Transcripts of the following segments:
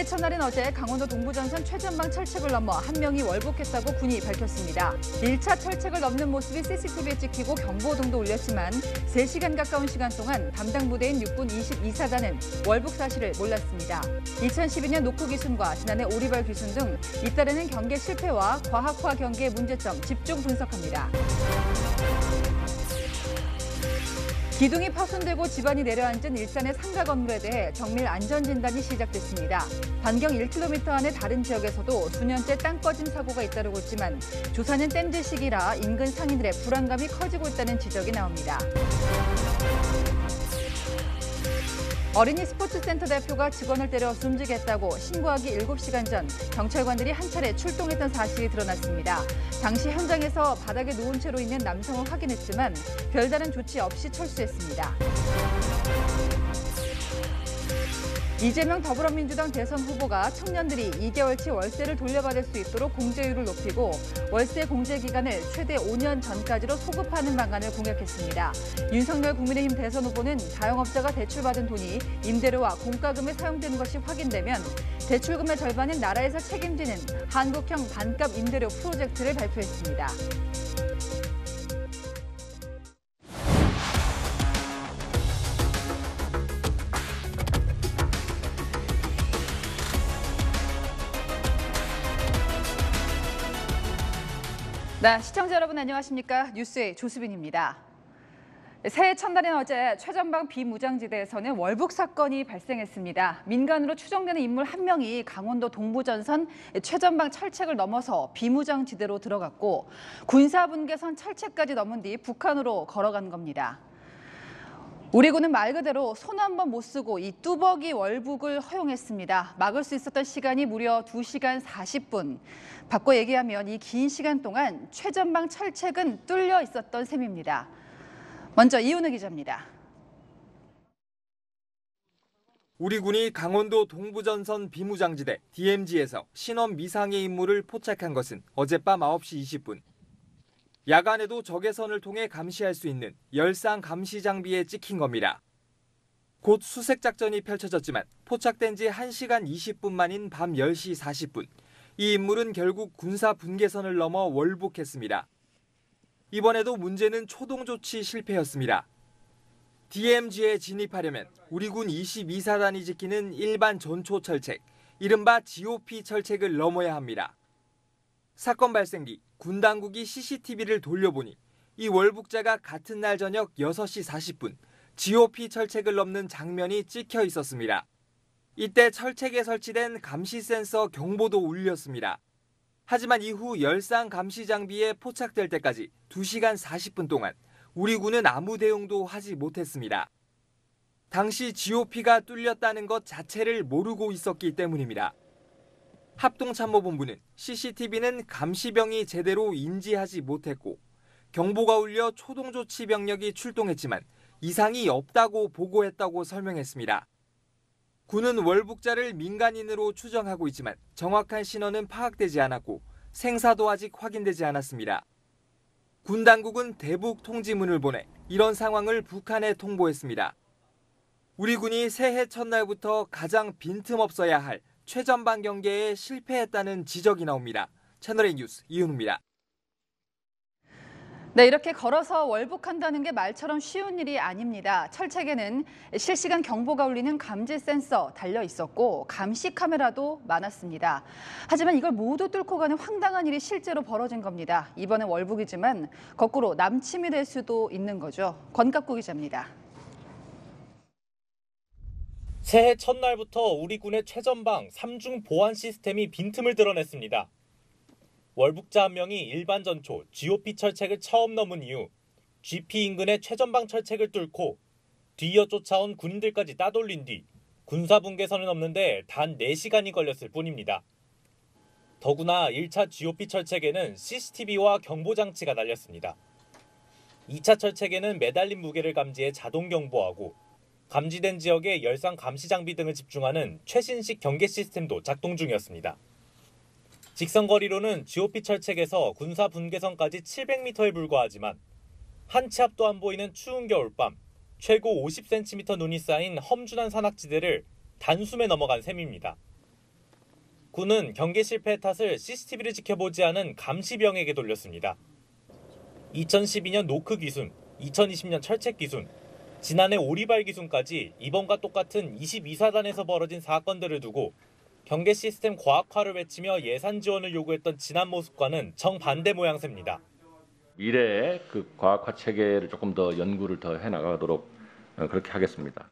새해 첫날인 어제 강원도 동부전선 최전방 철책을 넘어 한 명이 월북했다고 군이 밝혔습니다. 1차 철책을 넘는 모습이 CCTV에 찍히고 경보등도 울렸지만 3시간 가까운 시간 동안 담당 부대인 육군 22사단은 월북 사실을 몰랐습니다. 2012년 노크 귀순과 지난해 오리발 귀순 등 잇따르는 경계 실패와 과학화 경계의 문제점 집중 분석합니다. 기둥이 파손되고 집안이 내려앉은 일산의 상가 건물에 대해 정밀 안전진단이 시작됐습니다. 반경 1km 안의 다른 지역에서도 수년째 땅 꺼짐 사고가 잇따르고 있지만 조사는 땜질 시기라 인근 상인들의 불안감이 커지고 있다는 지적이 나옵니다. 어린이 스포츠센터 대표가 직원을 때려 숨지겠다고 신고하기 7시간 전 경찰관들이 한 차례 출동했던 사실이 드러났습니다. 당시 현장에서 바닥에 누운 채로 있는 남성을 확인했지만 별다른 조치 없이 철수했습니다. 이재명 더불어민주당 대선 후보가 청년들이 2개월치 월세를 돌려받을 수 있도록 공제율을 높이고 월세 공제 기간을 최대 5년 전까지로 소급하는 방안을 공약했습니다. 윤석열 국민의힘 대선 후보는 자영업자가 대출받은 돈이 임대료와 공과금에 사용되는 것이 확인되면 대출금의 절반은 나라에서 책임지는 한국형 반값 임대료 프로젝트를 발표했습니다. 네, 시청자 여러분 안녕하십니까? 뉴스의 조수빈입니다. 새해 첫날인 어제 최전방 비무장지대에서는 월북 사건이 발생했습니다. 민간으로 추정되는 인물 한 명이 강원도 동부전선 최전방 철책을 넘어서 비무장지대로 들어갔고 군사분계선 철책까지 넘은 뒤 북한으로 걸어간 겁니다. 우리 군은 말 그대로 손 한 번 못 쓰고 이 뚜벅이 월북을 허용했습니다. 막을 수 있었던 시간이 무려 2시간 40분. 바꿔 얘기하면 이 긴 시간 동안 최전방 철책은 뚫려 있었던 셈입니다. 먼저 이은우 기자입니다. 우리 군이 강원도 동부전선 비무장지대 DMZ에서 신원 미상의 인물을 포착한 것은 어젯밤 9시 20분. 야간에도 적외선을 통해 감시할 수 있는 열상 감시 장비에 찍힌 겁니다. 곧 수색 작전이 펼쳐졌지만 포착된 지 1시간 20분 만인 밤 10시 40분. 이 인물은 결국 군사 분계선을 넘어 월북했습니다. 이번에도 문제는 초동 조치 실패였습니다. DMZ에 진입하려면 우리 군 22사단이 지키는 일반 전초 철책, 이른바 GOP 철책을 넘어야 합니다. 사건 발생 뒤 군 당국이 CCTV를 돌려보니 이 월북자가 같은 날 저녁 6시 40분 GOP 철책을 넘는 장면이 찍혀 있었습니다. 이때 철책에 설치된 감시 센서 경보도 울렸습니다. 하지만 이후 열상 감시 장비에 포착될 때까지 2시간 40분 동안 우리 군은 아무 대응도 하지 못했습니다. 당시 GOP가 뚫렸다는 것 자체를 모르고 있었기 때문입니다. 합동참모본부는 CCTV는 감시병이 제대로 인지하지 못했고 경보가 울려 초동조치 병력이 출동했지만 이상이 없다고 보고했다고 설명했습니다. 군은 월북자를 민간인으로 추정하고 있지만 정확한 신원은 파악되지 않았고 생사도 아직 확인되지 않았습니다. 군 당국은 대북 통지문을 보내 이런 상황을 북한에 통보했습니다. 우리 군이 새해 첫날부터 가장 빈틈없어야 할 최전방 경계에 실패했다는 지적이 나옵니다. 채널A 뉴스 이은우입니다. 네, 이렇게 걸어서 월북한다는 게 말처럼 쉬운 일이 아닙니다. 철책에는 실시간 경보가 울리는 감지 센서 달려 있었고 감시 카메라도 많았습니다. 하지만 이걸 모두 뚫고 가는 황당한 일이 실제로 벌어진 겁니다. 이번엔 월북이지만 거꾸로 남침이 될 수도 있는 거죠. 권갑구 기자입니다. 새해 첫날부터 우리 군의 최전방 3중 보안 시스템이 빈틈을 드러냈습니다. 월북자 한 명이 일반 전초 GOP 철책을 처음 넘은 이후 GP 인근의 최전방 철책을 뚫고 뒤이어 쫓아온 군인들까지 따돌린 뒤 군사분계선을 넘는데 단 4시간이 걸렸을 뿐입니다. 더구나 1차 GOP 철책에는 CCTV와 경보장치가 달렸습니다. 2차 철책에는 매달린 무게를 감지해 자동 경보하고 감지된 지역에 열상 감시 장비 등을 집중하는 최신식 경계 시스템도 작동 중이었습니다. 직선거리로는 GOP 철책에서 군사 분계선까지 700m에 불과하지만 한 치 앞도 안 보이는 추운 겨울밤 최고 50cm 눈이 쌓인 험준한 산악지대를 단숨에 넘어간 셈입니다. 군은 경계 실패의 탓을 CCTV를 지켜보지 않은 감시병에게 돌렸습니다. 2012년 노크 귀순, 2020년 철책 귀순, 지난해 오리발 귀순까지 이번과 똑같은 22사단에서 벌어진 사건들을 두고 경계 시스템 과학화를 외치며 예산 지원을 요구했던 지난 모습과는 정반대 모양새입니다. 미래의 그 과학화 체계를 조금 더 연구를 더 해나가도록 그렇게 하겠습니다.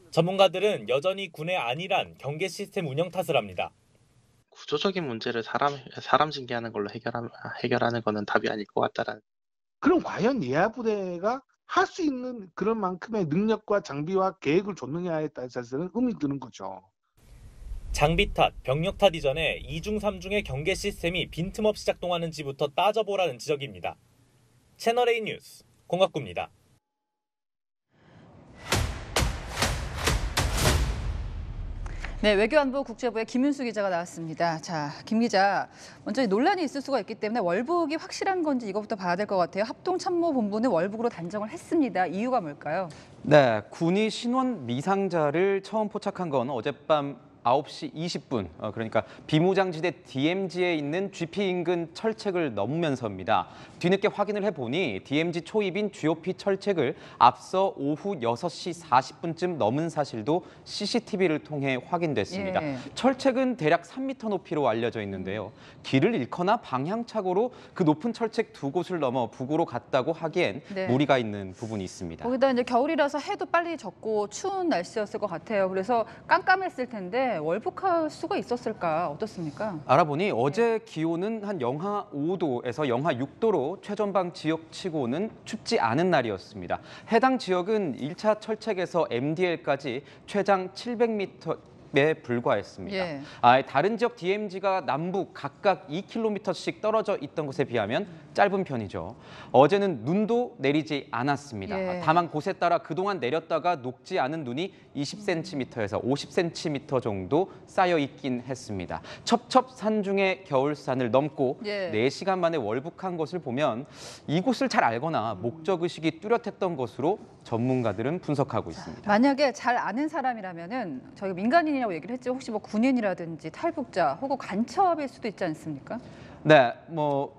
전문가들은 여전히 군의 안일한 경계 시스템 운영 탓을 합니다. 구조적인 문제를 사람 징계하는 걸로 해결하는 거는 답이 아닐 것 같다라는. 그럼 과연 예하 부대가 할 수 있는 그런 만큼의 능력과 장비와 계획을 줬느냐에 따라서는 의미 드는 거죠. 장비 탓, 병력 탓 이전에 2중, 3중의 경계 시스템이 빈틈없이 작동하는지부터 따져보라는 지적입니다. 채널A 뉴스 공학구입니다. 네, 외교안보 국제부의 김윤수 기자가 나왔습니다. 자, 김 기자, 먼저 논란이 있을 수가 있기 때문에 월북이 확실한 건지 이것부터 봐야 될 것 같아요. 합동참모본부는 월북으로 단정을 했습니다. 이유가 뭘까요? 네, 군이 신원 미상자를 처음 포착한 건 어젯밤 9시 20분, 그러니까 비무장지대 DMZ에 있는 GP 인근 철책을 넘으면서입니다. 뒤늦게 확인을 해보니 DMZ 초입인 GOP 철책을 앞서 오후 6시 40분쯤 넘은 사실도 CCTV를 통해 확인됐습니다. 예. 철책은 대략 3m 높이로 알려져 있는데요. 길을 잃거나 방향착오로 그 높은 철책 두 곳을 넘어 북으로 갔다고 하기엔 네. 무리가 있는 부분이 있습니다. 거기다 이제 겨울이라서 해도 빨리 졌고 추운 날씨였을 것 같아요. 그래서 깜깜했을 텐데 월북할 수가 있었을까? 어떻습니까? 알아보니 어제 기온은 한 영하 5도에서 영하 6도로 최전방 지역치고는 춥지 않은 날이었습니다. 해당 지역은 1차 철책에서 MDL까지 최장 700m에 불과했습니다. 예. 다른 지역 DMZ가 남북 각각 2km씩 떨어져 있던 곳에 비하면 짧은 편이죠. 어제는 눈도 내리지 않았습니다. 예. 다만 곳에 따라 그동안 내렸다가 녹지 않은 눈이 20cm에서 50cm 정도 쌓여 있긴 했습니다. 첩첩산중의 겨울산을 넘고 예. 4시간 만에 월북한 것을 보면 이곳을 잘 알거나 목적의식이 뚜렷했던 것으로 전문가들은 분석하고 있습니다. 만약에 잘 아는 사람이라면은 저희가 민간인이라고 얘기를 했죠. 혹시 뭐 군인이라든지 탈북자 혹은 간첩일 수도 있지 않습니까? 네,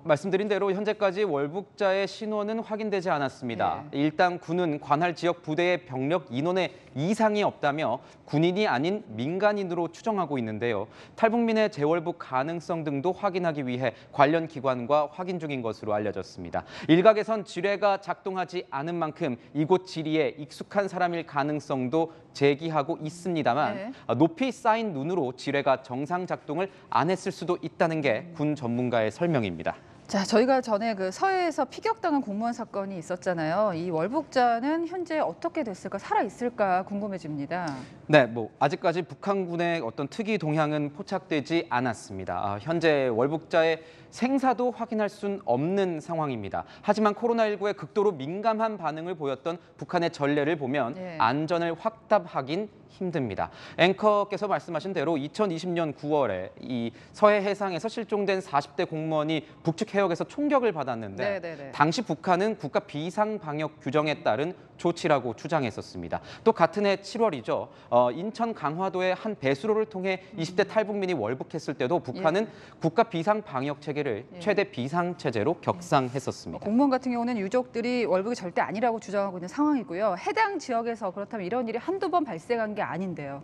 말씀드린 대로 현재까지 월북자의 신원은 확인되지 않았습니다. 일단 군은 관할 지역 부대의 병력 인원의 이상이 없다며 군인이 아닌 민간인으로 추정하고 있는데요. 탈북민의 재월북 가능성 등도 확인하기 위해 관련 기관과 확인 중인 것으로 알려졌습니다. 일각에선 지뢰가 작동하지 않은 만큼 이곳 지리에 익숙한 사람일 가능성도 제기하고 있습니다만 네. 높이 쌓인 눈으로 지뢰가 정상 작동을 안 했을 수도 있다는 게 군 전문가의 설명입니다. 자, 저희가 전에 그 서해에서 피격당한 공무원 사건이 있었잖아요. 이 월북자는 현재 어떻게 됐을까, 살아 있을까 궁금해집니다. 네, 아직까지 북한군의 어떤 특이 동향은 포착되지 않았습니다. 현재 월북자의 생사도 확인할 순 없는 상황입니다. 하지만 코로나19에 극도로 민감한 반응을 보였던 북한의 전례를 보면 안전을 확답하긴 힘듭니다. 앵커께서 말씀하신 대로 2020년 9월에 이 서해 해상에서 실종된 40대 공무원이 북측 해역에서 총격을 받았는데 당시 북한은 국가 비상 방역 규정에 따른 조치라고 주장했었습니다. 또 같은 해 7월이죠. 인천 강화도의 한 배수로를 통해 20대 탈북민이 월북했을 때도 북한은 국가 비상 방역 체계를 최대 비상 체제로 격상했었습니다. 공무원 같은 경우는 유족들이 월북이 절대 아니라고 주장하고 있는 상황이고요. 해당 지역에서 그렇다면 이런 일이 한두 번 발생한 게 아닌데요.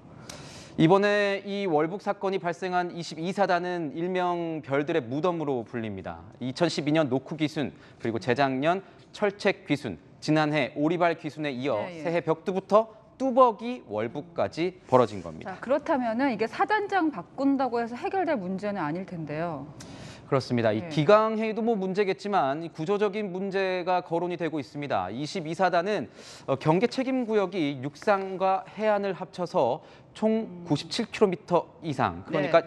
이번에 이 월북 사건이 발생한 22사단은 일명 별들의 무덤으로 불립니다. 2012년 노크 귀순, 그리고 재작년 철책 귀순, 지난해 오리발 귀순에 이어 새해 벽두부터 뚜벅이 월북까지 벌어진 겁니다. 자, 그렇다면은 이게 사단장 바꾼다고 해서 해결될 문제는 아닐 텐데요. 그렇습니다. 이 기강회의도 문제겠지만 이 구조적인 문제가 거론이 되고 있습니다. 22사단은 경계 책임 구역이 육상과 해안을 합쳐서 총 97km 이상, 그러니까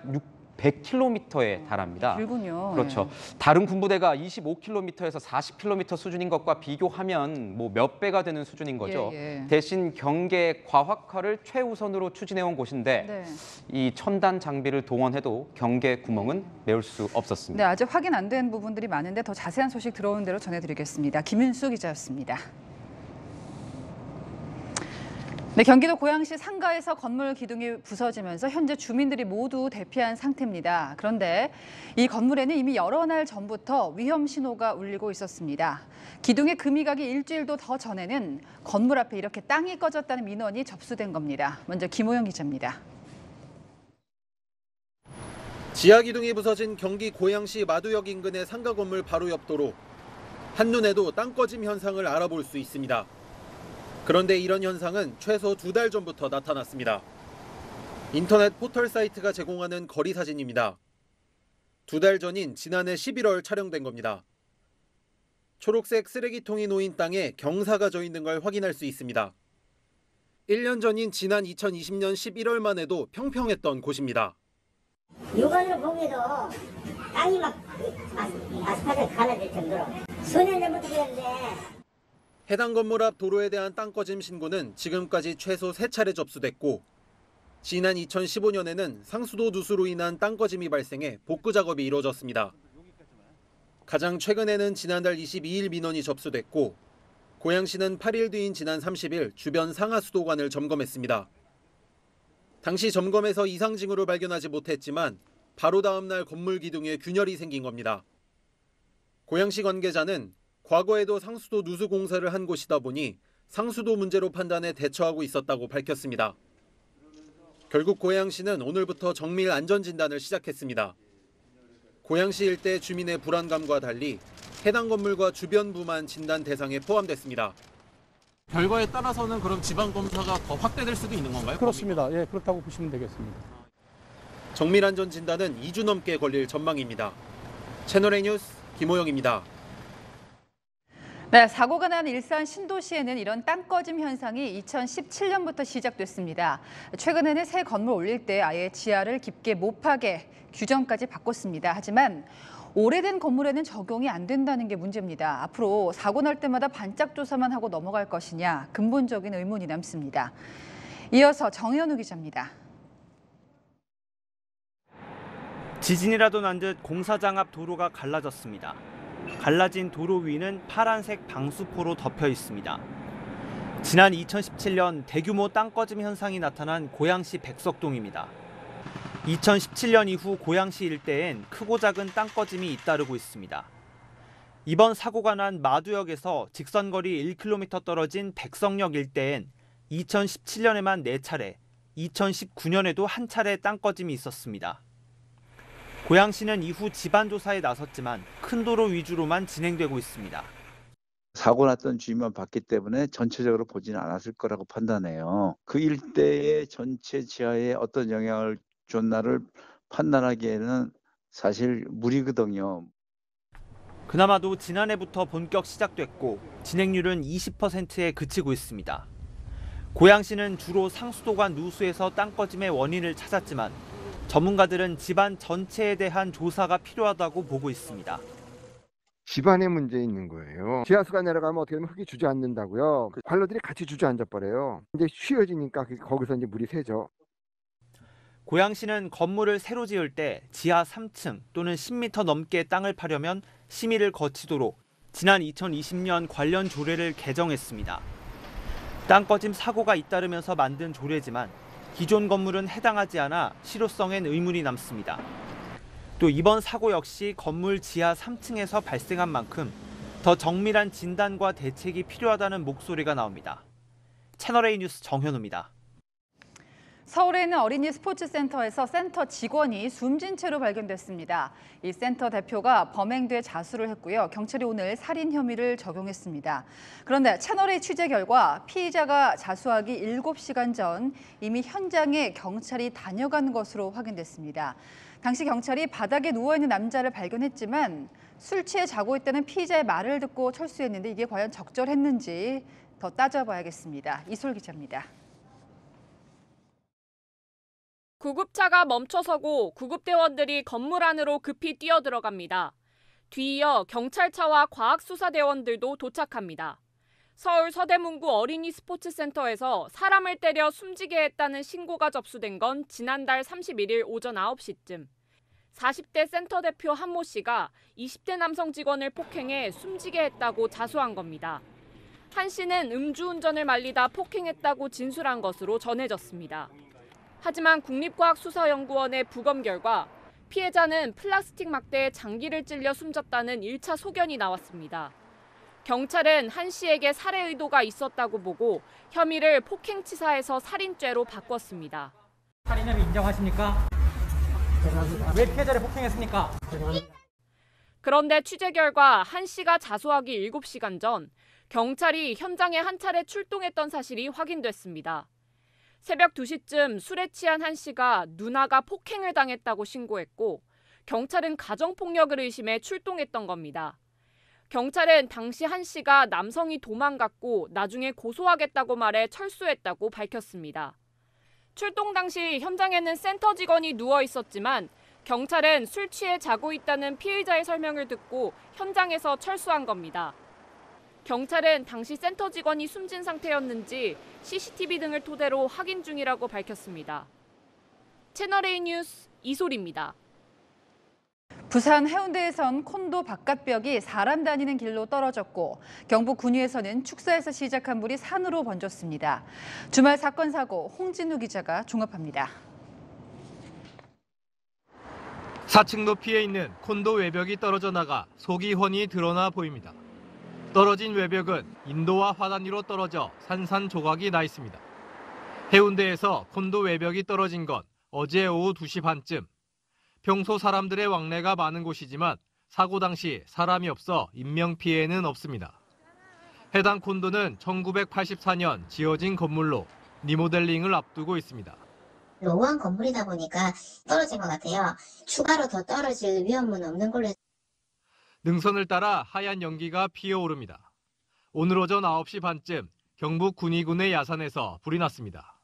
100km에 달합니다. 길군요. 그렇죠. 다른 군부대가 25km에서 40km 수준인 것과 비교하면 몇 배가 되는 수준인 거죠. 대신 경계 과학화를 최우선으로 추진해온 곳인데 이 첨단 장비를 동원해도 경계 구멍은 메울 수 없었습니다. 네, 아직 확인 안 된 부분들이 많은데 더 자세한 소식 들어오는 대로 전해드리겠습니다. 김윤수 기자였습니다. 네, 경기도 고양시 상가에서 건물 기둥이 부서지면서 현재 주민들이 모두 대피한 상태입니다. 그런데 이 건물에는 이미 여러 날 전부터 위험 신호가 울리고 있었습니다. 기둥의 금이 가기 일주일도 더 전에는 건물 앞에 이렇게 땅이 꺼졌다는 민원이 접수된 겁니다. 먼저 김호영 기자입니다. 지하 기둥이 부서진 경기 고양시 마두역 인근의 상가 건물 바로 옆 도로. 한눈에도 땅 꺼짐 현상을 알아볼 수 있습니다. 그런데 이런 현상은 최소 2달 전부터 나타났습니다. 인터넷 포털 사이트가 제공하는 거리 사진입니다. 2달 전인 지난해 11월 촬영된 겁니다. 초록색 쓰레기통이 놓인 땅에 경사가 져 있는 걸 확인할 수 있습니다. 1년 전인 지난 2020년 11월만 해도 평평했던 곳입니다. 육안으로 보기에도 땅이 막 아스팔트에 갈라질 정도로 수년 전부터 그랬는데 해당 건물 앞 도로에 대한 땅 꺼짐 신고는 지금까지 최소 3차례 접수됐고 지난 2015년에는 상수도 누수로 인한 땅 꺼짐이 발생해 복구 작업이 이루어졌습니다. 가장 최근에는 지난달 22일 민원이 접수됐고 고양시는 8일 뒤인 지난 30일 주변 상하수도관을 점검했습니다. 당시 점검에서 이상 징후를 발견하지 못했지만 바로 다음 날 건물 기둥에 균열이 생긴 겁니다. 고양시 관계자는 과거에도 상수도 누수 공사를 한 곳이다 보니 상수도 문제로 판단해 대처하고 있었다고 밝혔습니다. 결국 고양시는 오늘부터 정밀 안전진단을 시작했습니다. 고양시 일대 주민의 불안감과 달리 해당 건물과 주변부만 진단 대상에 포함됐습니다. 결과에 따라서는 그럼 지방검사가 더 확대될 수도 있는 건가요? 그렇습니다. 예, 그렇다고 보시면 되겠습니다. 정밀 안전진단은 2주 넘게 걸릴 전망입니다. 채널A 뉴스 김호영입니다. 네, 사고가 난 일산 신도시에는 이런 땅 꺼짐 현상이 2017년부터 시작됐습니다. 최근에는 새 건물 올릴 때 아예 지하를 깊게 못 파게 규정까지 바꿨습니다. 하지만 오래된 건물에는 적용이 안 된다는 게 문제입니다. 앞으로 사고 날 때마다 반짝 조사만 하고 넘어갈 것이냐 근본적인 의문이 남습니다. 이어서 정현우 기자입니다. 지진이라도 난 듯 공사장 앞 도로가 갈라졌습니다. 갈라진 도로 위는 파란색 방수포로 덮여 있습니다. 지난 2017년 대규모 땅 꺼짐 현상이 나타난 고양시 백석동입니다. 2017년 이후 고양시 일대엔 크고 작은 땅 꺼짐이 잇따르고 있습니다. 이번 사고가 난 마두역에서 직선거리 1km 떨어진 백석역 일대엔 2017년에만 4차례, 2019년에도 1차례 땅 꺼짐이 있었습니다. 고양시는 이후 집안 조사에 나섰지만 큰 도로 위주로만 진행되고 있습니다. 사고 났던 주민만 봤기 때문에 전체적으로 보지는 않았을 거라고 판단해요. 그 일대의 전체 지하에 어떤 영향을 줬나를 판단하기에는 사실 무리거든요. 그나마도 지난해부터 본격 시작됐고 진행률은 20%에 그치고 있습니다. 고양시는 주로 상수도관 누수에서 땅 꺼짐의 원인을 찾았지만 전문가들은 집안 전체에 대한 조사가 필요하다고 보고 있습니다. 집안에 문제 있는 거예요. 지하수가 내려가면 어떻게 되면 흙이 주저앉는다고요. 관로들이 같이 주저앉아 버려요. 이제 쉬어지니까 거기서 이제 물이 새죠. 고양시는 건물을 새로 지을 때 지하 3층 또는 10m 넘게 땅을 파려면 심의를 거치도록 지난 2020년 관련 조례를 개정했습니다. 땅 꺼짐 사고가 잇따르면서 만든 조례지만 기존 건물은 해당하지 않아 실효성엔 의문이 남습니다. 또 이번 사고 역시 건물 지하 3층에서 발생한 만큼 더 정밀한 진단과 대책이 필요하다는 목소리가 나옵니다. 채널A 뉴스 정현우입니다. 서울에 있는 어린이 스포츠센터에서 센터 직원이 숨진 채로 발견됐습니다. 이 센터 대표가 범행 뒤에 자수를 했고요. 경찰이 오늘 살인 혐의를 적용했습니다. 그런데 채널A 취재 결과 피의자가 자수하기 7시간 전 이미 현장에 경찰이 다녀간 것으로 확인됐습니다. 당시 경찰이 바닥에 누워있는 남자를 발견했지만 술 취해 자고 있다는 피의자의 말을 듣고 철수했는데 이게 과연 적절했는지 더 따져봐야겠습니다. 이솔 기자입니다. 구급차가 멈춰서고 구급대원들이 건물 안으로 급히 뛰어들어갑니다. 뒤이어 경찰차와 과학수사대원들도 도착합니다. 서울 서대문구 어린이 스포츠센터에서 사람을 때려 숨지게 했다는 신고가 접수된 건 지난달 31일 오전 9시쯤. 40대 센터 대표 한모 씨가 20대 남성 직원을 폭행해 숨지게 했다고 자수한 겁니다. 한 씨는 음주운전을 말리다 폭행했다고 진술한 것으로 전해졌습니다. 하지만 국립과학수사연구원의 부검 결과 피해자는 플라스틱 막대에 장기를 찔려 숨졌다는 1차 소견이 나왔습니다. 경찰은 한 씨에게 살해 의도가 있었다고 보고 혐의를 폭행치사에서 살인죄로 바꿨습니다. 살인 혐의 인정하십니까? 왜 피해자를 폭행했습니까? 그런데 취재 결과 한 씨가 자수하기 7시간 전 경찰이 현장에 한 차례 출동했던 사실이 확인됐습니다. 새벽 2시쯤 술에 취한 한 씨가 누나가 폭행을 당했다고 신고했고 경찰은 가정폭력을 의심해 출동했던 겁니다. 경찰은 당시 한 씨가 남성이 도망갔고 나중에 고소하겠다고 말해 철수했다고 밝혔습니다. 출동 당시 현장에는 센터 직원이 누워 있었지만 경찰은 술 취해 자고 있다는 피의자의 설명을 듣고 현장에서 철수한 겁니다. 경찰은 당시 센터 직원이 숨진 상태였는지 CCTV 등을 토대로 확인 중이라고 밝혔습니다. 채널A 뉴스 이소리입니다. 부산 해운대에선 콘도 바깥벽이 사람 다니는 길로 떨어졌고 경북 군위에서는 축사에서 시작한 불이 산으로 번졌습니다. 주말 사건 사고 홍진우 기자가 종합합니다. 4층 높이에 있는 콘도 외벽이 떨어져 나가 속이 훤히 드러나 보입니다. 떨어진 외벽은 인도와 화단 위로 떨어져 산산조각이 나 있습니다. 해운대에서 콘도 외벽이 떨어진 건 어제 오후 2시 반쯤. 평소 사람들의 왕래가 많은 곳이지만 사고 당시 사람이 없어 인명피해는 없습니다. 해당 콘도는 1984년 지어진 건물로 리모델링을 앞두고 있습니다. 노후한 건물이다 보니까 떨어진 것 같아요. 추가로 더 떨어질 위험은 없는 걸로. 능선을 따라 하얀 연기가 피어오릅니다. 오늘 오전 9시 반쯤 경북 군위군의 야산에서 불이 났습니다.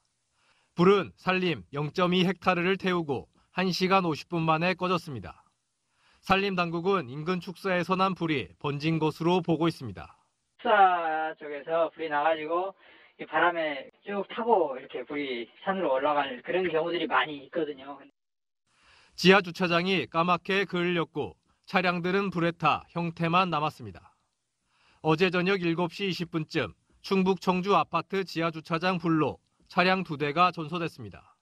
불은 산림 0.2헥타르를 태우고 1시간 50분 만에 꺼졌습니다. 산림당국은 인근 축사에서 난 불이 번진 것으로 보고 있습니다. 축사 쪽에서 불이 나가지고 바람에 쭉 타고 이렇게 불이 산으로 올라가는 그런 경우들이 많이 있거든요. 지하 주차장이 까맣게 그을렸고 차량들은 불에 타 형태만 남았습니다. 어제 저녁 7시 20분쯤 충북 청주 아파트 지하 주차장 불로 차량 2대가 전소됐습니다.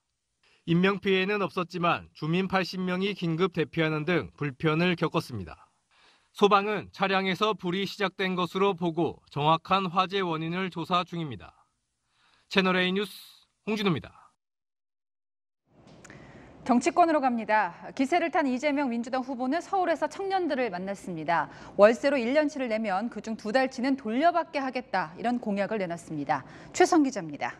인명피해는 없었지만 주민 80명이 긴급 대피하는 등 불편을 겪었습니다. 소방은 차량에서 불이 시작된 것으로 보고 정확한 화재 원인을 조사 중입니다. 채널A 뉴스 홍진우입니다. 정치권으로 갑니다. 기세를 탄 이재명 민주당 후보는 서울에서 청년들을 만났습니다. 월세로 1년치를 내면 그중 2달치는 돌려받게 하겠다, 이런 공약을 내놨습니다. 최성 기자입니다.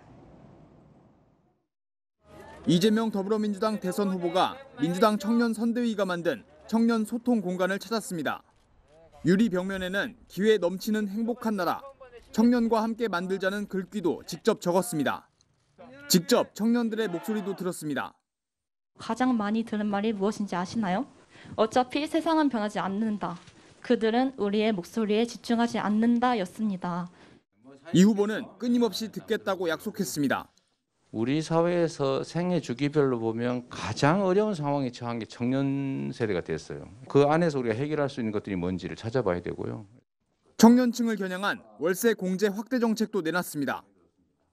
이재명 더불어민주당 대선 후보가 민주당 청년 선대위가 만든 청년 소통 공간을 찾았습니다. 유리 벽면에는 기회 넘치는 행복한 나라, 청년과 함께 만들자는 글귀도 직접 적었습니다. 직접 청년들의 목소리도 들었습니다. 가장 많이 들은 말이 무엇인지 아시나요? 어차피 세상은 변하지 않는다. 그들은 우리의 목소리에 집중하지 않는다였습니다. 이 후보는 끊임없이 듣겠다고 약속했습니다. 우리 사회에서 생애 주기별로 보면 가장 어려운 상황에 처한 게 청년 세대가 됐어요. 그 안에서 우리가 해결할 수 있는 것들이 뭔지를 찾아봐야 되고요. 청년층을 겨냥한 월세 공제 확대 정책도 내놨습니다.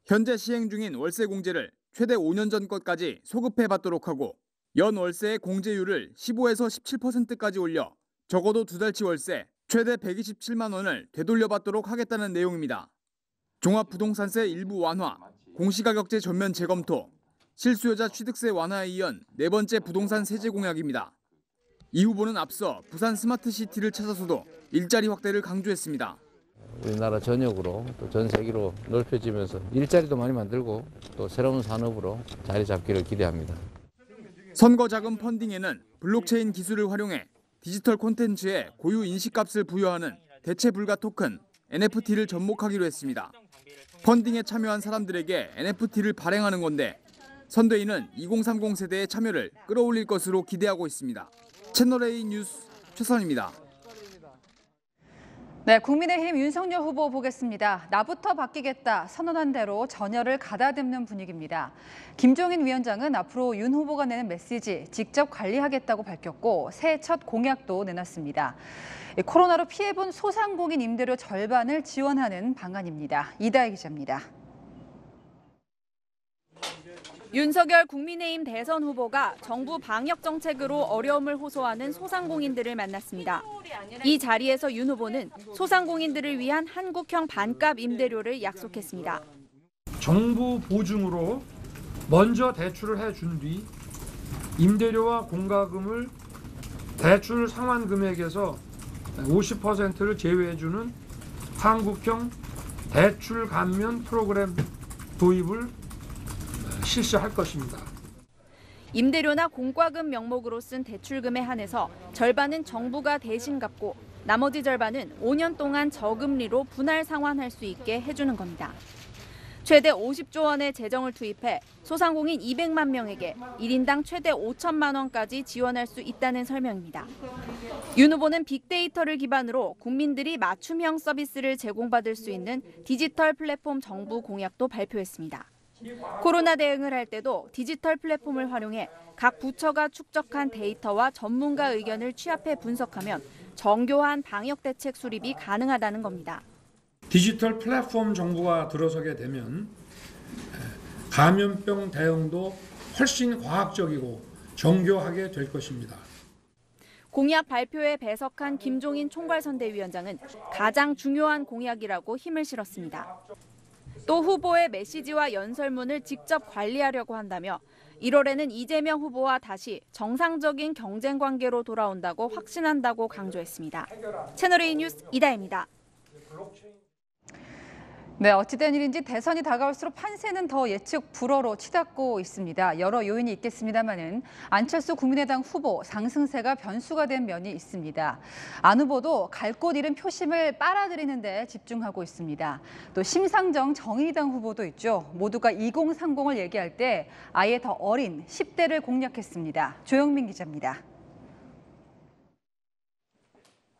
현재 시행 중인 월세 공제를 최대 5년 전 것까지 소급해 받도록 하고 연 월세의 공제율을 15에서 17%까지 올려 적어도 2달치 월세 최대 127만 원을 되돌려 받도록 하겠다는 내용입니다. 종합부동산세 일부 완화, 공시가격제 전면 재검토, 실수요자 취득세 완화에 이은 4번째 부동산 세제 공약입니다. 이 후보는 앞서 부산 스마트시티를 찾아서도 일자리 확대를 강조했습니다. 우리나라 전역으로 또 전 세계로 넓혀지면서 일자리도 많이 만들고 또 새로운 산업으로 자리 잡기를 기대합니다. 선거 자금 펀딩에는 블록체인 기술을 활용해 디지털 콘텐츠에 고유 인식값을 부여하는 대체 불가 토큰 NFT를 접목하기로 했습니다. 펀딩에 참여한 사람들에게 NFT를 발행하는 건데 선대위는 2030 세대의 참여를 끌어올릴 것으로 기대하고 있습니다. 채널A 뉴스 최선입니다. 네, 국민의힘 윤석열 후보 보겠습니다. 나부터 바뀌겠다 선언한 대로 전열을 가다듬는 분위기입니다. 김종인 위원장은 앞으로 윤 후보가 내는 메시지 직접 관리하겠다고 밝혔고 새해 첫 공약도 내놨습니다. 코로나로 피해본 소상공인 임대료 절반을 지원하는 방안입니다. 이다혜 기자입니다. 윤석열 국민의힘 대선 후보가 정부 방역 정책으로 어려움을 호소하는 소상공인들을 만났습니다. 이 자리에서 윤 후보는 소상공인들을 위한 한국형 반값 임대료를 약속했습니다. 정부 보증으로 먼저 대출을 해준 뒤 임대료와 공과금을 대출 상환 금액에서 50%를 제외해주는 한국형 대출 감면 프로그램 도입을 실시할 것입니다. 임대료나 공과금 명목으로 쓴 대출금에 한해서 절반은 정부가 대신 갚고 나머지 절반은 5년 동안 저금리로 분할 상환할 수 있게 해주는 겁니다. 최대 50조 원의 재정을 투입해 소상공인 200만 명에게 1인당 최대 5천만 원까지 지원할 수 있다는 설명입니다. 윤 후보는 빅데이터를 기반으로 국민들이 맞춤형 서비스를 제공받을 수 있는 디지털 플랫폼 정부 공약도 발표했습니다. 코로나 대응을 할 때도 디지털 플랫폼을 활용해 각 부처가 축적한 데이터와 전문가 의견을 취합해 분석하면 정교한 방역 대책 수립이 가능하다는 겁니다. 디지털 플랫폼 정부가 들어서게 되면 감염병 대응도 훨씬 과학적이고 정교하게 될 것입니다. 공약 발표에 배석한 김종인 총괄선대위원장은 가장 중요한 공약이라고 힘을 실었습니다. 또 후보의 메시지와 연설문을 직접 관리하려고 한다며 1월에는 이재명 후보와 다시 정상적인 경쟁 관계로 돌아온다고 확신한다고 강조했습니다. 채널A 뉴스 이다혜입니다. 네, 어찌된 일인지 대선이 다가올수록 판세는 더 예측 불허로 치닫고 있습니다. 여러 요인이 있겠습니다만은 안철수 국민의당 후보 상승세가 변수가 된 면이 있습니다. 안 후보도 갈 곳 잃은 표심을 빨아들이는 데 집중하고 있습니다. 또 심상정 정의당 후보도 있죠. 모두가 2030을 얘기할 때 아예 더 어린 10대를 공략했습니다. 조영민 기자입니다.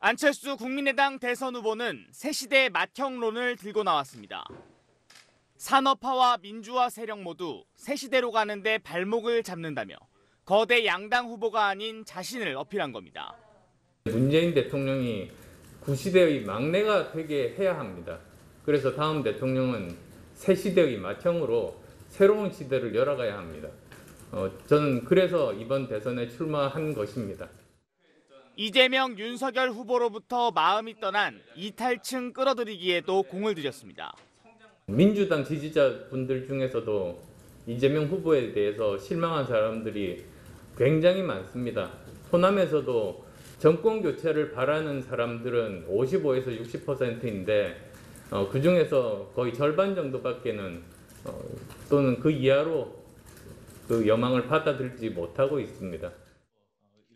안철수 국민의당 대선 후보는 새시대 맏형론을 들고 나왔습니다. 산업화와 민주화 세력 모두 새시대로 가는데 발목을 잡는다며 거대 양당 후보가 아닌 자신을 어필한 겁니다. 문재인 대통령이 구시대의 막내가 되게 해야 합니다. 그래서 다음 대통령은 새시대의 맏형으로 새로운 시대를 열어가야 합니다. 저는 그래서 이번 대선에 출마한 것입니다. 이재명, 윤석열 후보로부터 마음이 떠난 이탈층 끌어들이기에도 공을 들였습니다. 민주당 지지자분들 중에서도 이재명 후보에 대해서 실망한 사람들이 굉장히 많습니다. 호남에서도 정권 교체를 바라는 사람들은 55에서 60%인데 그중에서 거의 절반 정도밖에는 또는 그 이하로 그 여망을 받아들이지 못하고 있습니다.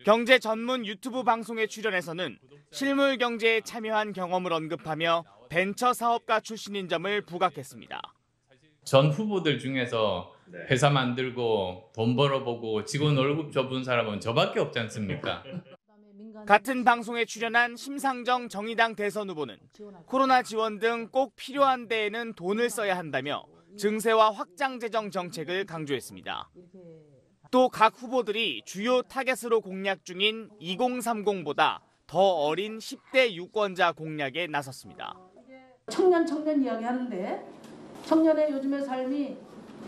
경제 전문 유튜브 방송에 출연해서는 실물 경제에 참여한 경험을 언급하며 벤처 사업가 출신인 점을 부각했습니다. 전 후보들 중에서 회사 만들고 돈 벌어보고 직원 월급 줘본 사람은 저밖에 없지 않습니까? 같은 방송에 출연한 심상정 정의당 대선 후보는 코로나 지원 등 꼭 필요한 데에는 돈을 써야 한다며 증세와 확장 재정 정책을 강조했습니다. 또 각 후보들이 주요 타겟으로 공략 중인 2030보다 더 어린 10대 유권자 공략에 나섰습니다. 청년 이야기 하는데 청년의 요즘의 삶이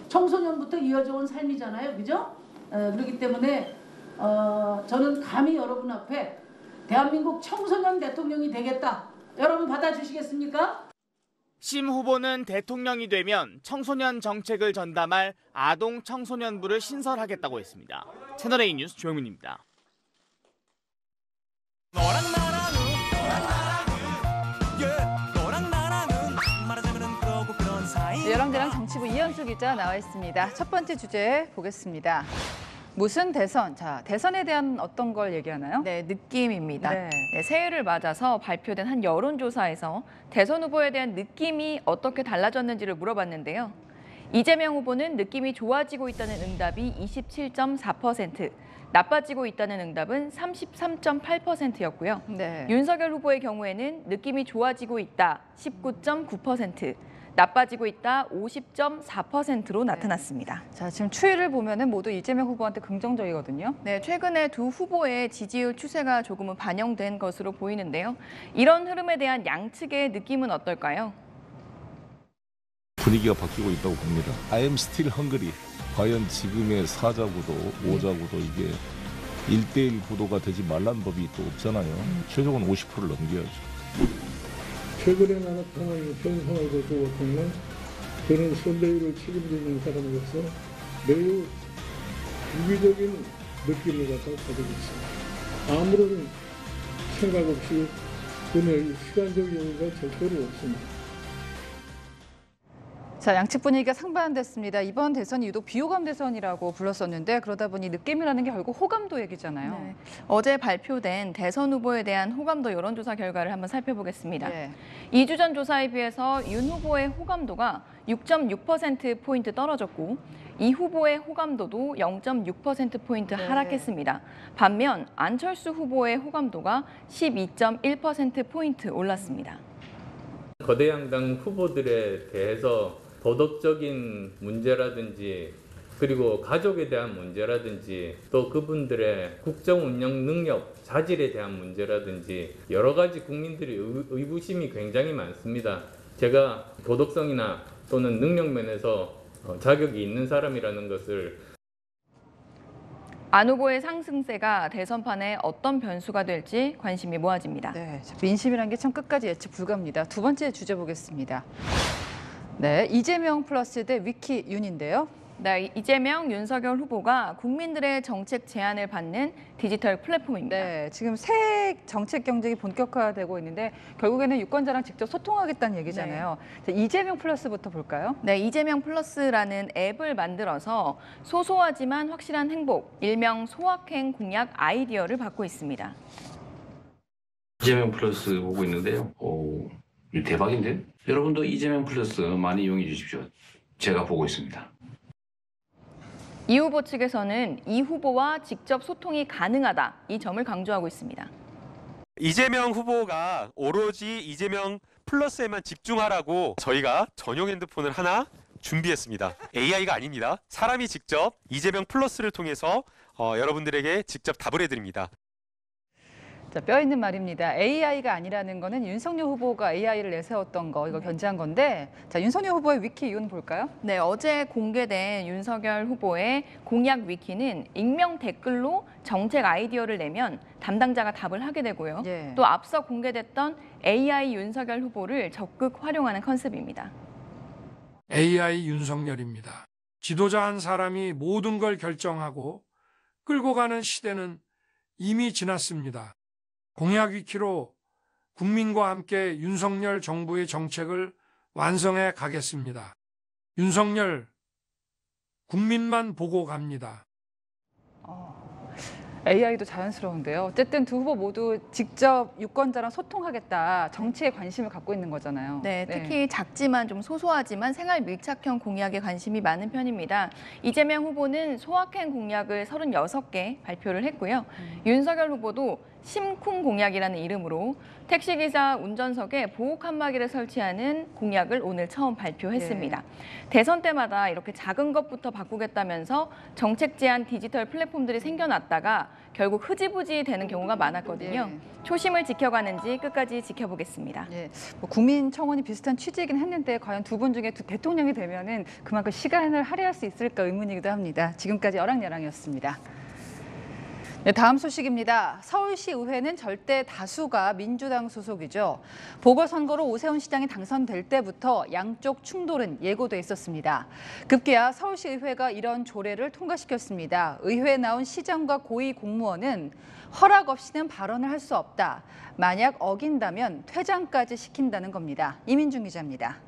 청소년부터 이어져 온 삶이잖아요. 그죠? 그렇기 때문에 저는 감히 여러분 앞에 대한민국 청소년 대통령이 되겠다. 여러분 받아주시겠습니까? 심 후보는 대통령이 되면 청소년 정책을 전담할 아동 청소년부를 신설하겠다고 했습니다. 채널A 뉴스 조영민입니다. 열왕대랑 정치부 이현수 기자 나와 있습니다. 첫 번째 주제 보겠습니다. 무슨 대선? 자, 대선에 대한 어떤 걸 얘기하나요? 네, 느낌입니다. 네. 네, 새해를 맞아서 발표된 한 여론조사에서 대선 후보에 대한 느낌이 어떻게 달라졌는지를 물어봤는데요. 이재명 후보는 느낌이 좋아지고 있다는 응답이 27.4%, 나빠지고 있다는 응답은 33.8%였고요. 네. 윤석열 후보의 경우에는 느낌이 좋아지고 있다 19.9%, 나빠지고 있다 50.4%로 나타났습니다. 자, 지금 추이를 보면은 모두 이재명 후보한테 긍정적이거든요. 네, 최근에 두 후보의 지지율 추세가 조금은 반영된 것으로 보이는데요. 이런 흐름에 대한 양측의 느낌은 어떨까요? 분위기가 바뀌고 있다고 봅니다. I am still hungry. 과연 지금의 4자구도 5자구도 이게 1대1 구도가 되지 말란 법이 또 없잖아요. 최종은 50%를 넘겨야죠. 최근에 나타난 현상을 보고는 저는 선대위를 책임지는 사람으로서 매우 유기적인 느낌을 갖다가 가지고 있습니다. 아무런 생각 없이 오늘 시간적 여유가 절대로 없습니다. 자, 양측 분위기가 상반됐습니다. 이번 대선이 유독 비호감 대선이라고 불렀었는데 그러다 보니 느낌이라는 게 결국 호감도 얘기잖아요. 네. 어제 발표된 대선 후보에 대한 호감도 여론조사 결과를 한번 살펴보겠습니다. 네. 2주 전 조사에 비해서 윤 후보의 호감도가 6.6%포인트 떨어졌고 이 후보의 호감도도 0.6%포인트 하락했습니다. 반면 안철수 후보의 호감도가 12.1%포인트 올랐습니다. 거대 양당 후보들에 대해서 도덕적인 문제라든지 그리고 가족에 대한 문제라든지 또 그분들의 국정 운영 능력, 자질에 대한 문제라든지 여러 가지 국민들의 의구심이 굉장히 많습니다. 제가 도덕성이나 또는 능력 면에서 자격이 있는 사람이라는 것을 안 후보의 상승세가 대선판에 어떤 변수가 될지 관심이 모아집니다. 네, 민심이란 게 참 끝까지 예측 불가입니다. 두 번째 주제 보겠습니다. 네, 이재명 플러스 대 위키 윤인데요. 네, 이재명, 윤석열 후보가 국민들의 정책 제안을 받는 디지털 플랫폼입니다. 네, 지금 새 정책 경쟁이 본격화되고 있는데 결국에는 유권자랑 직접 소통하겠다는 얘기잖아요. 자, 이재명 플러스부터 볼까요? 네, 이재명 플러스라는 앱을 만들어서 소소하지만 확실한 행복, 일명 소확행 공약 아이디어를 받고 있습니다. 이재명 플러스 보고 있는데요. 오, 대박인데요? 여러분도 이재명 플러스 많이 이용해 주십시오. 제가 보고 있습니다. 이 후보 측에서는 이 후보와 직접 소통이 가능하다, 이 점을 강조하고 있습니다. 이재명 후보가 오로지 이재명 플러스에만 집중하라고 저희가 전용 핸드폰을 하나 준비했습니다. AI가 아닙니다. 사람이 직접 이재명 플러스를 통해서 여러분들에게 직접 답을 해드립니다. 자, 뼈 있는 말입니다. AI가 아니라는 거는 윤석열 후보가 AI를 내세웠던 거, 이거 견지한 건데, 자, 윤석열 후보의 위키 이유는 볼까요? 네, 어제 공개된 윤석열 후보의 공약 위키는 익명 댓글로 정책 아이디어를 내면 담당자가 답을 하게 되고요. 또 앞서 공개됐던 AI 윤석열 후보를 적극 활용하는 컨셉입니다. AI 윤석열입니다. 지도자 한 사람이 모든 걸 결정하고 끌고 가는 시대는 이미 지났습니다. 공약 위키로 국민과 함께 윤석열 정부의 정책을 완성해 가겠습니다. 윤석열, 국민만 보고 갑니다. AI도 자연스러운데요. 어쨌든 두 후보 모두 직접 유권자랑 소통하겠다, 정치에 관심을 갖고 있는 거잖아요. 네, 특히 작지만 좀 소소하지만 생활 밀착형 공약에 관심이 많은 편입니다. 이재명 후보는 소확행 공약을 36개 발표를 했고요. 윤석열 후보도 심쿵 공약이라는 이름으로 택시기사 운전석에 보호 칸막이를 설치하는 공약을 오늘 처음 발표했습니다. 대선 때마다 이렇게 작은 것부터 바꾸겠다면서 정책 제안 디지털 플랫폼들이 생겨났다가 결국 흐지부지 되는 경우가 많았거든요. 초심을 지켜가는지 끝까지 지켜보겠습니다. 뭐 국민청원이 비슷한 취지이긴 했는데 과연 두 분 중에 대통령이 되면은 그만큼 시간을 할애할 수 있을까 의문이기도 합니다. 지금까지 어랑야랑이었습니다. 네, 다음 소식입니다. 서울시 의회는 절대 다수가 민주당 소속이죠. 보궐선거로 오세훈 시장이 당선될 때부터 양쪽 충돌은 예고돼 있었습니다. 급기야 서울시 의회가 이런 조례를 통과시켰습니다. 의회에 나온 시장과 고위 공무원은 허락 없이는 발언을 할 수 없다. 만약 어긴다면 퇴장까지 시킨다는 겁니다. 이민중 기자입니다.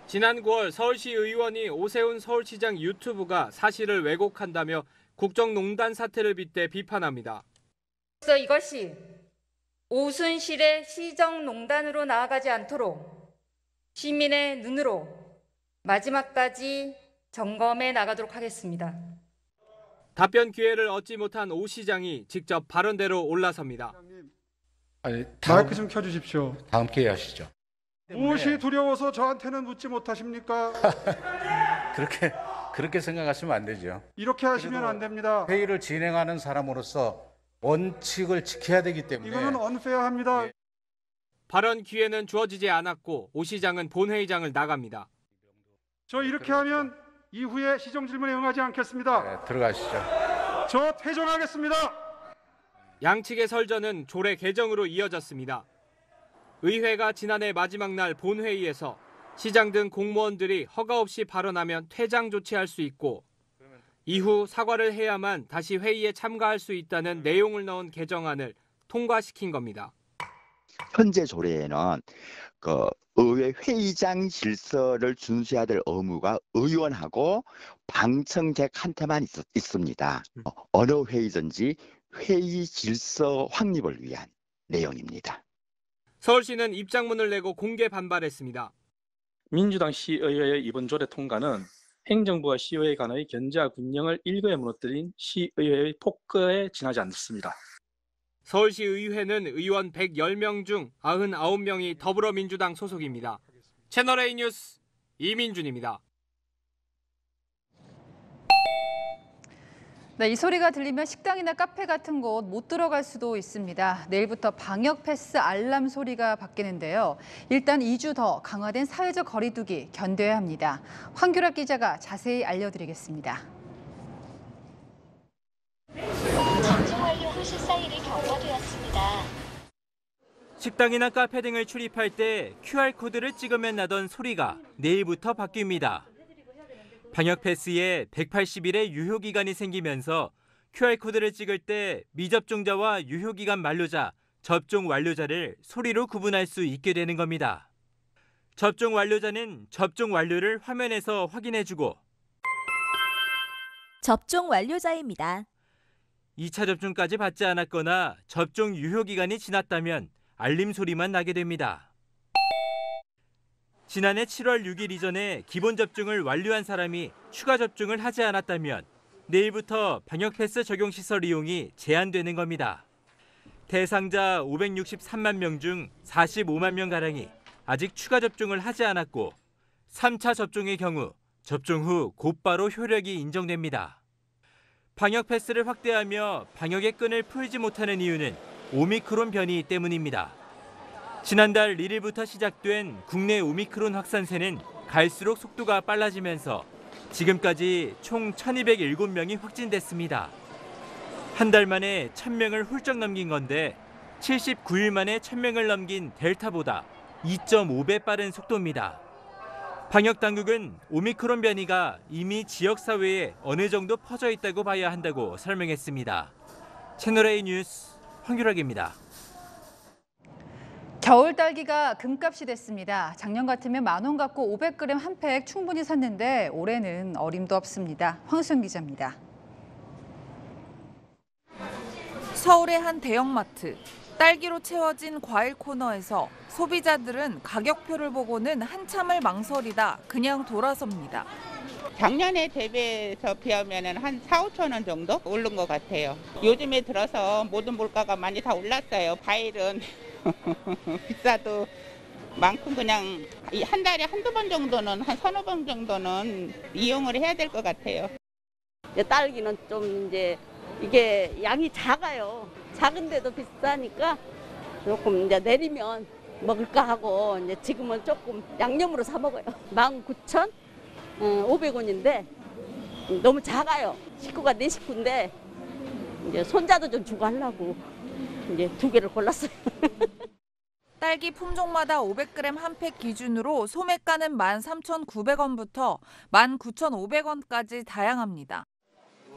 지난 9월 서울시 의원이 오세훈 서울시장 유튜브가 사실을 왜곡한다며 국정농단 사태를 빗대 비판합니다. 그래서 이것이 오순실의 시정농단으로 나아가지 않도록 시민의 눈으로 마지막까지 점검해 나가도록 하겠습니다. 답변 기회를 얻지 못한 오 시장이 직접 발언대로 올라섭니다. 마이크 좀 켜주십시오. 다음 기회에 하시죠. 무엇이 두려워서 저한테는 묻지 못하십니까? 그렇게 생각하시면 안 되죠. 이렇게 하시면 안 됩니다. 회의를 진행하는 사람으로서 원칙을 지켜야 되기 때문에 이거는 언페어합니다. 발언 기회는 주어지지 않았고 오 시장은 본회의장을 나갑니다. 저 이렇게 하면 이후에 시정 질문에 응하지 않겠습니다. 네, 들어가시죠. 저 퇴정하겠습니다. 양측의 설전은 조례 개정으로 이어졌습니다. 의회가 지난해 마지막 날 본회의에서 시장 등 공무원들이 허가 없이 발언하면 퇴장 조치할 수 있고 이후 사과를 해야만 다시 회의에 참가할 수 있다는 내용을 넣은 개정안을 통과시킨 겁니다. 현재 조례에는 의회 회의장 질서를 준수해야 될 의무가 의원하고 방청객한테만 있습니다. 어느 회의든지 회의 질서 확립을 위한 내용입니다. 서울시는 입장문을 내고 공개 반발했습니다. 민주당 시의회의 이번 조례 통과는 행정부와 시의회 간의 견제와 균형을 일거에 무너뜨린 시의회의 폭거에 지나지 않습니다. 서울시 의회는 의원 110명 중 99명이 더불어민주당 소속입니다. 채널A 뉴스 이민준입니다. 네, 이 소리가 들리면 식당이나 카페 같은 곳 못 들어갈 수도 있습니다. 내일부터 방역 패스 알람 소리가 바뀌는데요. 일단 2주 더 강화된 사회적 거리두기 견뎌야 합니다. 황규락 기자가 자세히 알려드리겠습니다. 접종 완료 후 실사일이 경과되었습니다. 식당이나 카페 등을 출입할 때 QR코드를 찍으면 나던 소리가 내일부터 바뀝니다. 방역 패스에 180일의 유효기간이 생기면서 QR코드를 찍을 때 미접종자와 유효기간 만료자, 접종 완료자를 소리로 구분할 수 있게 되는 겁니다. 접종 완료자는 접종 완료를 화면에서 확인해주고 접종 완료자입니다. 2차 접종까지 받지 않았거나 접종 유효기간이 지났다면 알림 소리만 나게 됩니다. 지난해 7월 6일 이전에 기본 접종을 완료한 사람이 추가 접종을 하지 않았다면 내일부터 방역패스 적용시설 이용이 제한되는 겁니다. 대상자 563만 명 중 45만 명가량이 아직 추가 접종을 하지 않았고 3차 접종의 경우 접종 후 곧바로 효력이 인정됩니다. 방역패스를 확대하며 방역의 끈을 풀지 못하는 이유는 오미크론 변이 때문입니다. 지난달 1일부터 시작된 국내 오미크론 확산세는 갈수록 속도가 빨라지면서 지금까지 총 1,207명이 확진됐습니다. 한 달 만에 1,000명을 훌쩍 넘긴 건데 79일 만에 1,000명을 넘긴 델타보다 2.5배 빠른 속도입니다. 방역당국은 오미크론 변이가 이미 지역사회에 어느 정도 퍼져 있다고 봐야 한다고 설명했습니다. 채널A 뉴스 황규락입니다. 겨울 딸기가 금값이 됐습니다. 작년 같으면 10,000원 갖고 500g 한 팩 충분히 샀는데 올해는 어림도 없습니다. 황수영 기자입니다. 서울의 한 대형마트. 딸기로 채워진 과일 코너에서 소비자들은 가격표를 보고는 한참을 망설이다 그냥 돌아섭니다. 작년에 대비해서 비하면 한 4~5천 원 정도 오른 것 같아요. 요즘에 들어서 모든 물가가 많이 다 올랐어요. 과일은 비싸도 많고 그냥 한 달에 한두 번 정도는 한 3~4번 정도는 이용을 해야 될 것 같아요. 딸기는 좀 이제 이게 양이 작아요. 작은데도 비싸니까 조금 이제 내리면 먹을까 하고 이제 지금은 조금 양념으로 사 먹어요. 19,500원인데 너무 작아요. 식구가 4식구인데 이제 손자도 좀 주고 하려고 이제 2개를 골랐어요. 딸기 품종마다 500g 한 팩 기준으로 소매가는 13,900원부터 19,500원까지 다양합니다.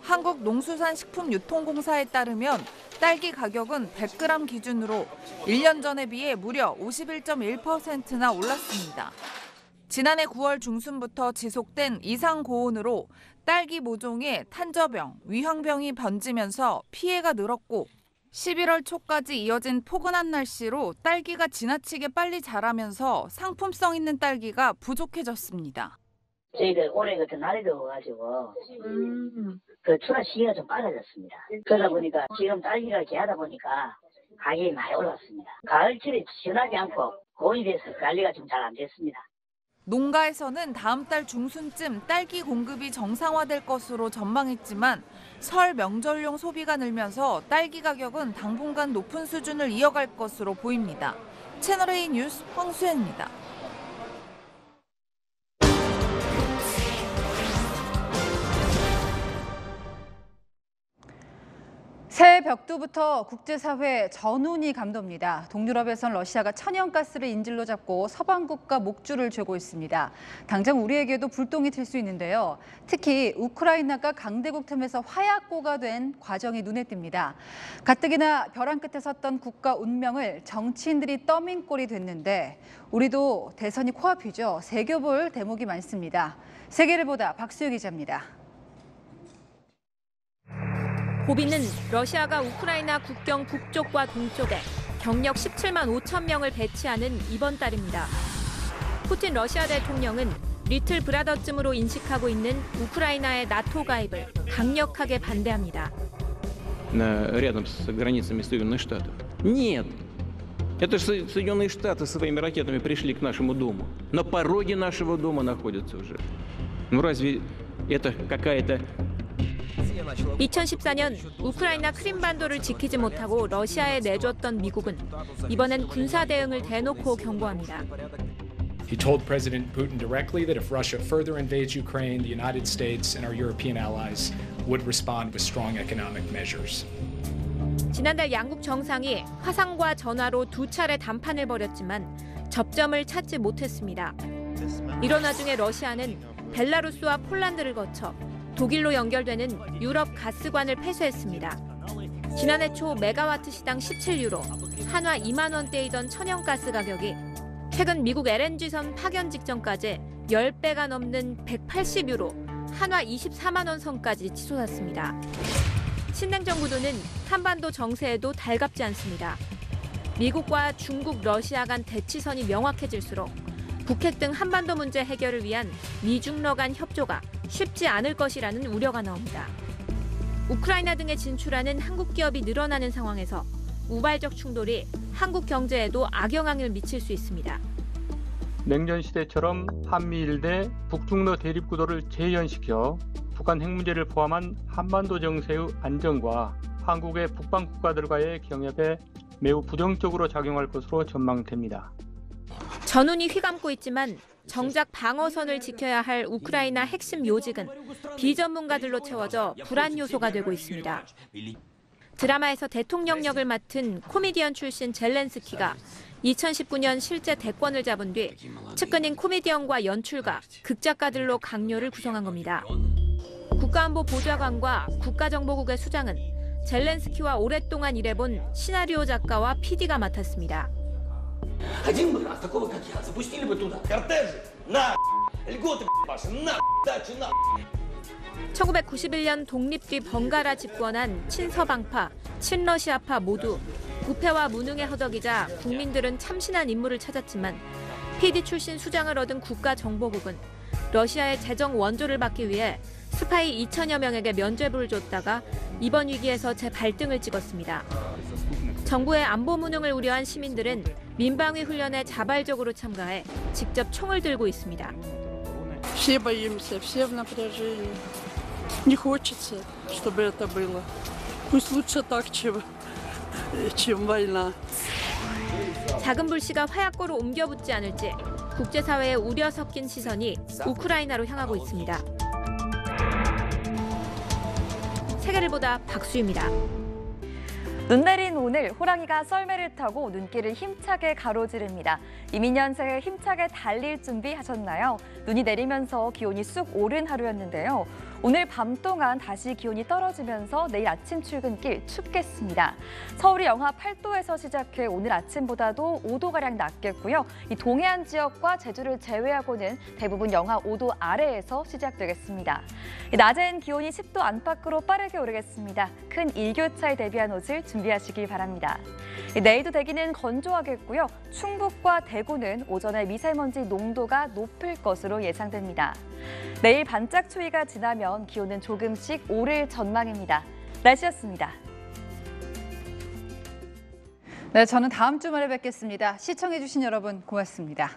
한국농수산식품유통공사에 따르면 딸기 가격은 100g 기준으로 1년 전에 비해 무려 51.1%나 올랐습니다. 지난해 9월 중순부터 지속된 이상 고온으로 딸기 모종에 탄저병, 위황병이 번지면서 피해가 늘었고 11월 초까지 이어진 포근한 날씨로 딸기가 지나치게 빨리 자라면서 상품성 있는 딸기가 부족해졌습니다. 저희들 올해 같은 날이 더워가지고 그 출하 시기가 좀 빨라졌습니다. 그러다 보니까 지금 딸기가 귀하다 보니까 가격이 많이 올랐습니다. 가을철에 시원하지 않고 고온이 돼서 관리가 좀 잘 안 됐습니다. 농가에서는 다음 달 중순쯤 딸기 공급이 정상화될 것으로 전망했지만 설 명절용 소비가 늘면서 딸기 가격은 당분간 높은 수준을 이어갈 것으로 보입니다. 채널A 뉴스 황수연입니다. 새해 벽두부터 국제사회 전운이 감돕니다. 동유럽에선 러시아가 천연가스를 인질로 잡고 서방국가 목줄을 죄고 있습니다. 당장 우리에게도 불똥이 튈 수 있는데요. 특히 우크라이나가 강대국 틈에서 화약고가 된 과정이 눈에 띕니다. 가뜩이나 벼랑 끝에 섰던 국가 운명을 정치인들이 떠민 꼴이 됐는데 우리도 대선이 코앞이죠. 새겨볼 대목이 많습니다. 세계를 보다 박수유 기자입니다. 고비는 러시아가 우크라이나 국경 북쪽과 동쪽에 경력 17만 5천 명을 배치하는 이번 달입니다. 푸틴 러시아 대통령은 리틀 브라더쯤으로 인식하고 있는 우크라이나의 나토 가입을 강력하게 반대합니다. Рядом с границами Соединенных Штатов. Нет. Это же Соединенные Штаты своими ракетами пришли к нашему дому. На пороге нашего дома находятся уже. Ну разве это какая-то 2014년 우크라이나 크림반도를 지키지 못하고 러시아에 내줬던 미국은 이번엔 군사 대응을 대놓고 경고합니다. He told President Putin directly that if Russia further invades Ukraine, the United States and our European allies would respond with strong economic measures. 지난달 양국 정상이 화상과 전화로 두 차례 담판을 벌였지만 접점을 찾지 못했습니다. 이런 와중에 러시아는 벨라루스와 폴란드를 거쳐 독일로 연결되는 유럽 가스관을 폐쇄했습니다. 지난해 초 메가와트 시당 17유로, 한화 2만 원대이던 천연가스 가격이 최근 미국 LNG선 파견 직전까지 10배가 넘는 180유로, 한화 24만 원 선까지 치솟았습니다. 신냉정 구도는 한반도 정세에도 달갑지 않습니다. 미국과 중국, 러시아 간 대치선이 명확해질수록 북핵 등 한반도 문제 해결을 위한 미중러 간 협조가 쉽지 않을 것이라는 우려가 나옵니다. 우크라이나 등에 진출하는 한국 기업이 늘어나는 상황에서 우발적 충돌이 한국 경제에도 악영향을 미칠 수 있습니다. 냉전 시대처럼 한미일 대 북중러 대립 구도를 재현시켜 북한 핵 문제를 포함한 한반도 정세의 안정과 한국의 북방 국가들과의 경협에 매우 부정적으로 작용할 것으로 전망됩니다. 전운이 휘감고 있지만 정작 방어선을 지켜야 할 우크라이나 핵심 요직은 비전문가들로 채워져 불안 요소가 되고 있습니다. 드라마에서 대통령 역을 맡은 코미디언 출신 젤렌스키가 2019년 실제 대권을 잡은 뒤 측근인 코미디언과 연출가, 극작가들로 강요를 구성한 겁니다. 국가안보보좌관과 국가정보국의 수장은 젤렌스키와 오랫동안 일해본 시나리오 작가와 PD가 맡았습니다. 1991년 독립 뒤 번갈아 집권한 친서방파, 친러시아파 모두 부패와 무능에 허덕이자 국민들은 참신한 인물을 찾았지만 PD 출신 수장을 얻은 국가정보국은 러시아의 재정 원조를 받기 위해 스파이 2천여 명에게 면죄부를 줬다가 이번 위기에서 재발등을 찍었습니다. 정부의 안보 무능을 우려한 시민들은 민방위 훈련에 자발적으로 참가해 직접 총을 들고 있습니다. Все боимся, все в напряжении. Не хочется, чтобы это было. Пусть лучше так, чем война. 작은 불씨가 화약고로 옮겨붙지 않을지 국제사회의 우려 섞인 시선이 우크라이나로 향하고 있습니다. 세계를 보다 박수입니다. 눈 내린 오늘 호랑이가 썰매를 타고 눈길을 힘차게 가로지릅니다. 이민년 새해 힘차게 달릴 준비하셨나요? 눈이 내리면서 기온이 쑥 오른 하루였는데요. 오늘 밤 동안 다시 기온이 떨어지면서 내일 아침 출근길 춥겠습니다. 서울이 영하 8도에서 시작해 오늘 아침보다도 5도가량 낮겠고요. 이 동해안 지역과 제주를 제외하고는 대부분 영하 5도 아래에서 시작되겠습니다. 낮엔 기온이 10도 안팎으로 빠르게 오르겠습니다. 큰 일교차에 대비한 옷을 준비하시기 바랍니다. 내일도 대기는 건조하겠고요. 충북과 대구는 오전에 미세먼지 농도가 높을 것으로 예상됩니다. 내일 반짝 추위가 지나면 기온은 조금씩 오를 전망입니다. 날씨였습니다. 네, 저는 다음 주말에 뵙겠습니다. 시청해주신 여러분 고맙습니다.